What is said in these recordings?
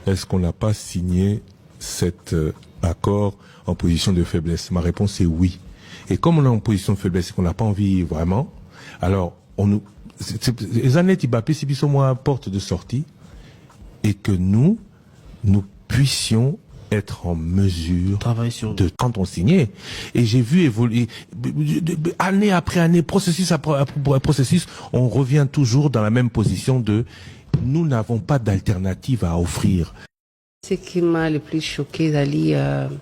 Est-ce qu'on n'a pas signé cet accord en position de faiblesse? Ma réponse est oui. Et comme on est en position de faiblesse et qu'on n'a pas envie vraiment, alors on nous... Les années Tibapé, c'est plus ou moins porte de sortie et que nous puissions être en mesure de quand on signait. Et j'ai vu évoluer année après année, processus après processus, on revient toujours dans la même position de nous n'avons pas d'alternative à offrir. Ce qui m'a le plus choqué, Dali,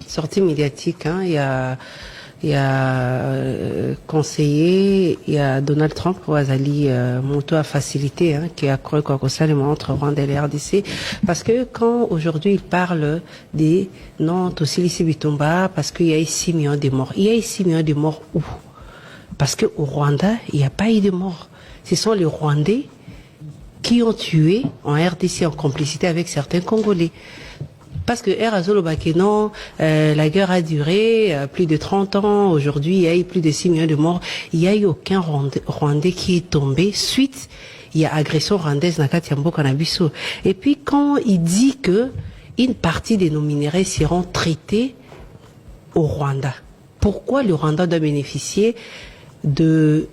sortie médiatique, hein, il y a conseiller, il y a Donald Trump, Wazali, Monto a facilité, hein, qui a cru quoi que ça le entre Rwanda et la RDC. Parce que quand aujourd'hui il parle des non, Tosili Bitumba, parce qu'il y a eu 6 millions de morts. Il y a eu 6 millions de morts où? Parce que au Rwanda, il n'y a pas eu de morts. Ce sont les Rwandais qui ont tué en RDC en complicité avec certains Congolais. Parce que non, la guerre a duré plus de 30 ans. Aujourd'hui, il y a eu plus de 6 millions de morts. Il n'y a eu aucun Rwandais qui est tombé suite. Il y a agression rwandaise dans Katiambo Kanabiso. Et puis, quand il dit que une partie de nos minéraux seront traités au Rwanda, pourquoi le Rwanda doit bénéficier des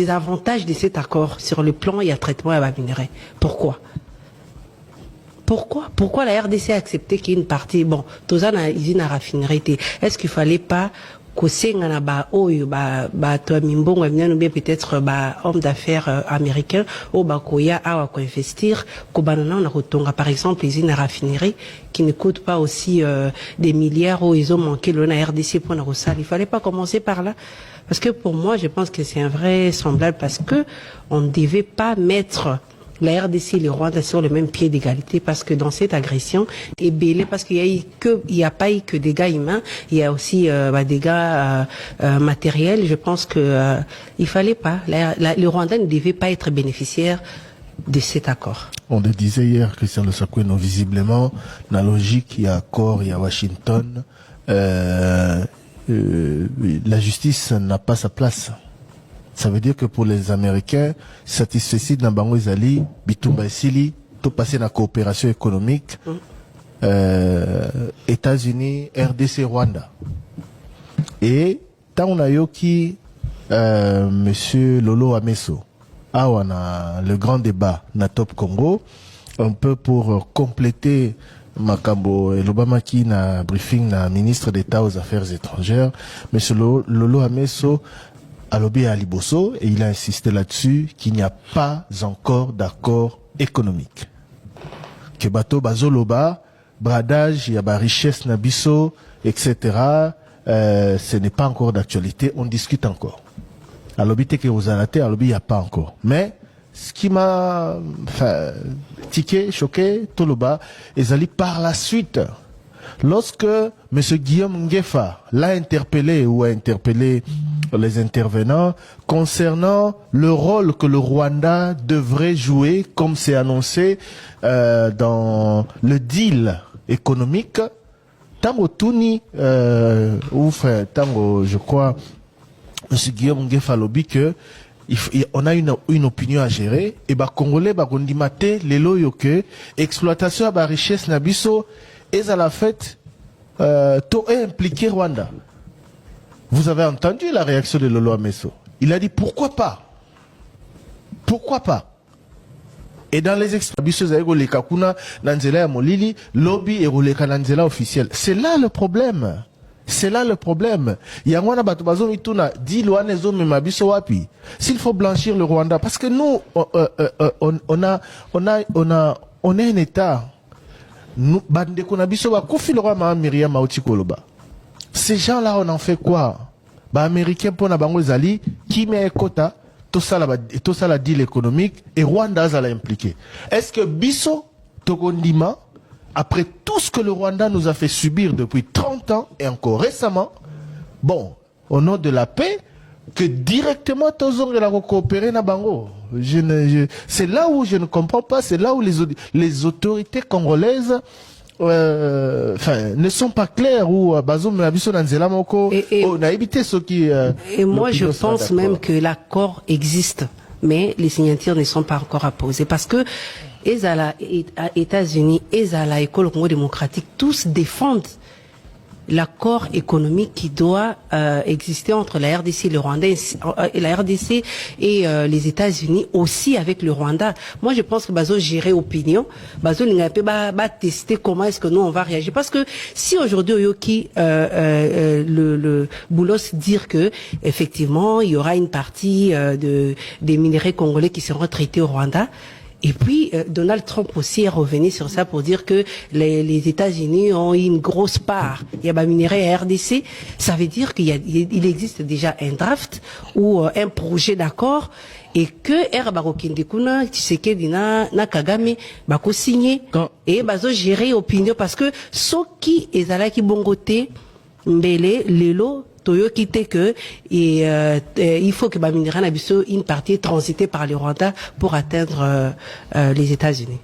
avantages de cet accord sur le plan et à traitement à la minerai? Pourquoi la RDC a accepté qu'il y ait une partie, bon, tous a usine à raffinerie, est-ce qu'il fallait pas peut-être homme d'affaires américain au bakoya à investir par exemple usine à raffinerie qui ne coûte pas aussi des milliards où ils ont manqué le RDC pour la salle. Il fallait pas commencer par là, parce que pour moi je pense que c'est un vrai semblable, parce que on ne devait pas mettre la RDC et le Rwanda sur le même pied d'égalité, parce que dans cette agression est belé, parce qu'il y a pas eu que des dégâts humains, il y a aussi des dégâts matériels. Je pense que il fallait pas, le Rwanda ne devait pas être bénéficiaire de cet accord. On le disait hier, Christian Lesakweno, visiblement, la logique, il y a accord, il y a Washington, la justice n'a pas sa place. Ça veut dire que pour les Américains, satisfait dans Bango Izali, Bitumba Esili, tout passer dans la coopération économique, États-Unis, RDC, Rwanda. Et, tant on a yoki, monsieur Lolo Ameso, on a le grand débat, na Top Congo, un peu pour compléter Makambo et l'Obama qui na briefing na ministre d'État aux Affaires étrangères, monsieur Lolo Ameso, Alobi à Liboso, et il a insisté là-dessus qu'il n'y a pas encore d'accord économique. Que bateau bazoloba, bradage, il y a ba richesse nabiso, etc. Ce n'est pas encore d'actualité, on discute encore. Alobi te que vous anate, alobi il n'y a pas encore. Mais ce qui m'a tiqué, choqué, toloba, ezali par la suite. Lorsque M. Guillaume Ngefa l'a interpellé ou a interpellé les intervenants concernant le rôle que le Rwanda devrait jouer, comme c'est annoncé dans le deal économique, Tango Tuni, Tango, je crois, M. Guillaume Ngefa lobby que on a une opinion à gérer, et bah Congolais, bah Gondimate, les loyoke, exploitation à ba richesse nabiso, et à la fête, tout est impliqué Rwanda. Vous avez entendu la réaction de Lolo Ameso. Il a dit pourquoi pas? Pourquoi pas? Et dans les extrabisos, les kakuna, nanzela molili, lobby et roleka nanzela officiel. C'est là le problème. C'est là le problème. Yangwana batubazo mituna, dit loanezo memabiso wapi. S'il faut blanchir le Rwanda, parce que nous, on est un État. Nous, ces gens-là, on en fait quoi? Bah, américain pour Nabango Zali, qui met quota, tout ça la deal économique, et Rwanda ça l'a impliqué. Est-ce que Bisso, Togondima, après tout ce que le Rwanda nous a fait subir depuis 30 ans, et encore récemment, bon, au nom de la paix, que directement, Tozong a coopéré Nabango. C'est là où je ne comprends pas, c'est là où les autorités congolaises ne sont pas claires, ou Bazoum Nabiso Nanzela Moko, on a évité ce qui... Et moi je pense même que l'accord existe, mais les signatures ne sont pas encore apposées, parce que ezala États-Unis, ezala École Congo démocratique, tous défendent l'accord économique qui doit exister entre la RDC et le Rwanda, et la RDC et les États-Unis aussi avec le Rwanda. Moi, je pense que bazo gérer opinion, bazo l'ingapé ba tester comment est-ce que nous on va réagir, parce que si aujourd'hui Oyoki le Boulos dire que effectivement il y aura une partie des minerais congolais qui seront traités au Rwanda. Et puis, Donald Trump aussi est revenu sur ça pour dire que les États-Unis ont une grosse part. Il y a minerai à RDC. Ça veut dire qu'il existe déjà un draft ou un projet d'accord et que Herbarokinde Kuna, Tshisekedi na Kagame, bako signé et bazo gérer opinion parce que ceux qui ezalaki bongote, mbele, lelo, Toyo quitté que il faut que Baminera Nabiso une partie transitée par le Rwanda pour atteindre les États-Unis.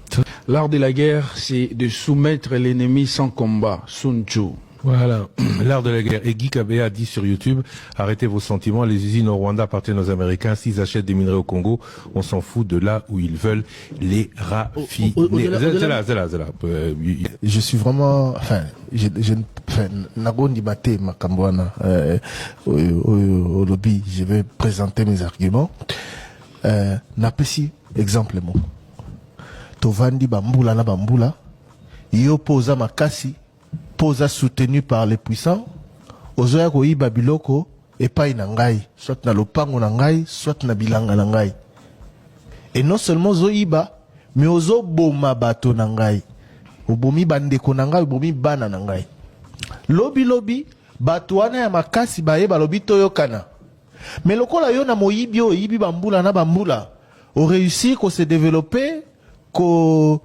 L'art de la guerre, c'est de soumettre l'ennemi sans combat. Sun Tzu. Voilà, l'art de la guerre. Et Guy Kabé a dit sur YouTube, arrêtez vos sentiments, les usines au Rwanda appartiennent aux Américains, s'ils achètent des minerais au Congo, on s'en fout de là où ils veulent les raffiner. C'est là. Je suis vraiment, Nagondi Bate Makambwana, au lobby, je vais présenter mes arguments. Napesi, exemple, Tovandi Bambula na Bambula, yo posa makasi, posa soutenu par les puissants, ozoya ko iba biloko epai na ngai, soit na lopango na ngai, soit na bilanga na ngai. Et non seulement zo iba, mais ozo boma bato na ngai. Obomi bandeko na ngai, obomi bana na ngai. Lobi, bato wana ya makasi baye balobi toyokana. Mais lokola yo na moyibi o yibi bambula na bambula, o réussi ko se développer, ko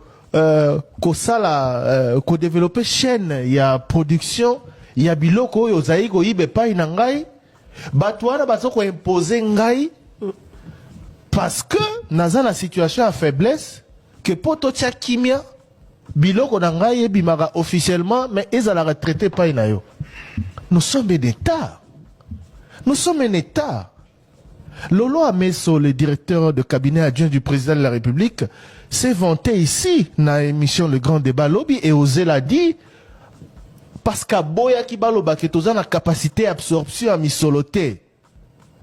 développer chaîne ya production ya biloko yo zaiko ibe pa na ngai, bato wana bazo ko imposer ngai parce que naza na situation à faiblesse que poto tia kimia biloko na ngai ebimaka officiellement mais ezala retraité pa na yo. Nous sommes un État. Nous sommes un État. Lolo Ameso, le directeur de cabinet adjoint du président de la République, s'est vanté ici, dans l'émission Le Grand Débat Lobby, et osé l'a dit, parce qu'à Boya Kibaloba, qui est la capacité d'absorption à misoloté.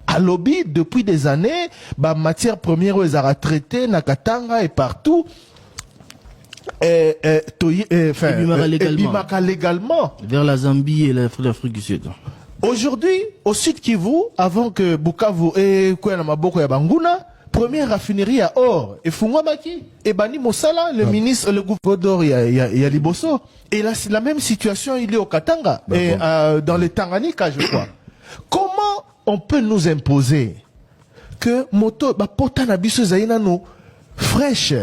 À lobby, depuis des années, bah, matière première, ils ont traité, Nakatanga et partout. Bimaka légalement. Vers la Zambie et l'Afrique du Sud. Aujourd'hui, au Sud Kivu, avant que Bukavu et Maboko et Banguna, première raffinerie à or, et Fungwamaki, et Bani Mosala, le ministre, le gouverneur, il y a Liboso. Et là, c'est la même situation, il est au Katanga, et dans les Tanganyika, je crois. Comment on peut nous imposer que Moto, Potana Biso Zainano, fraîche,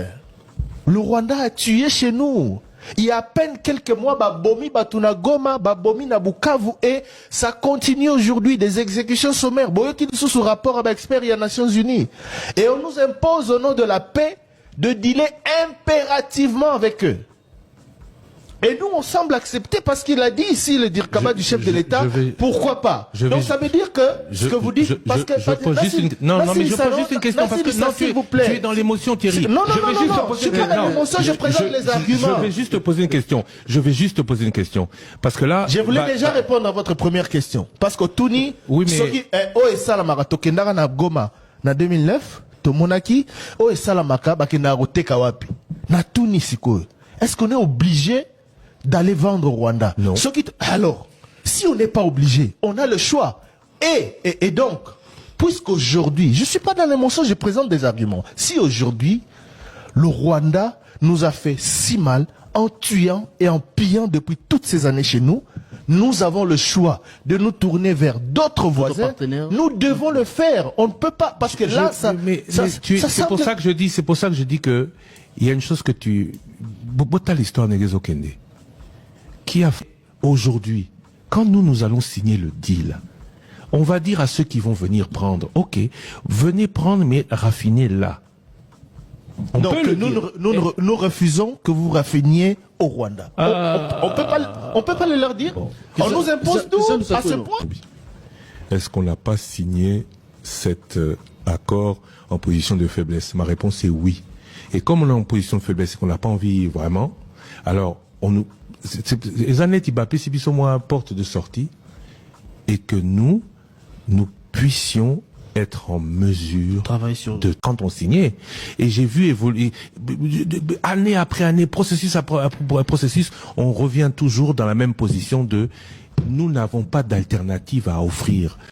le Rwanda a tué chez nous. Il y a à peine quelques mois, Babomi, Batuna Goma, Babomi, Nabukavu, et ça continue aujourd'hui, des exécutions sommaires. Boyoki sous ce rapport avec experts des Nations Unies. Et on nous impose au nom de la paix de dealer impérativement avec eux. Et nous, on semble accepter parce qu'il a dit ici, le Dirkaba du chef de l'État, pourquoi pas. Donc ça veut dire que ce que vous dites, parce que... je pose juste une... Non, mais je pose juste une question parce que non, tu es dans l'émotion, Thierry. Non, je suis pas dans l'émotion, je présente les arguments. Je vais juste te poser une question. Parce que là... Je voulais déjà répondre à votre première question. Parce que Touni, oui, mais... Salamaka, Tokendara na Goma, na 2009, Tomonaki, Salamaka, Bakendaro Tekawapi. Na Touni Siko. Est-ce qu'on est obligé d'aller vendre au Rwanda? Non. Alors, si on n'est pas obligé, on a le choix. Et donc, puisqu'aujourd'hui, je ne suis pas dans l'émotion, je présente des arguments. Si aujourd'hui, le Rwanda nous a fait si mal en tuant et en pillant depuis toutes ces années chez nous, nous avons le choix de nous tourner vers d'autres voisins. Nous devons le faire. On ne peut pas, parce que là, c'est pour ça que je dis que il y a une chose que Bota l'histoire Negezo Kende, qui a fait aujourd'hui, quand nous allons signer le deal, on va dire à ceux qui vont venir prendre, ok, venez prendre, mais raffinez là. Donc nous refusons que vous raffiniez au Rwanda. On peut pas le leur dire. Bon. On nous impose tout à ce point. Est-ce qu'on n'a pas signé cet accord en position de faiblesse? Ma réponse est oui. Et comme on est en position de faiblesse et qu'on n'a pas envie vraiment, alors on nous, les années qui battent, c'est plus ou moins porte de sortie, et que nous puissions être en mesure de quand on signait. Et j'ai vu évoluer année après année, processus après processus, on revient toujours dans la même position de nous n'avons pas d'alternative à offrir.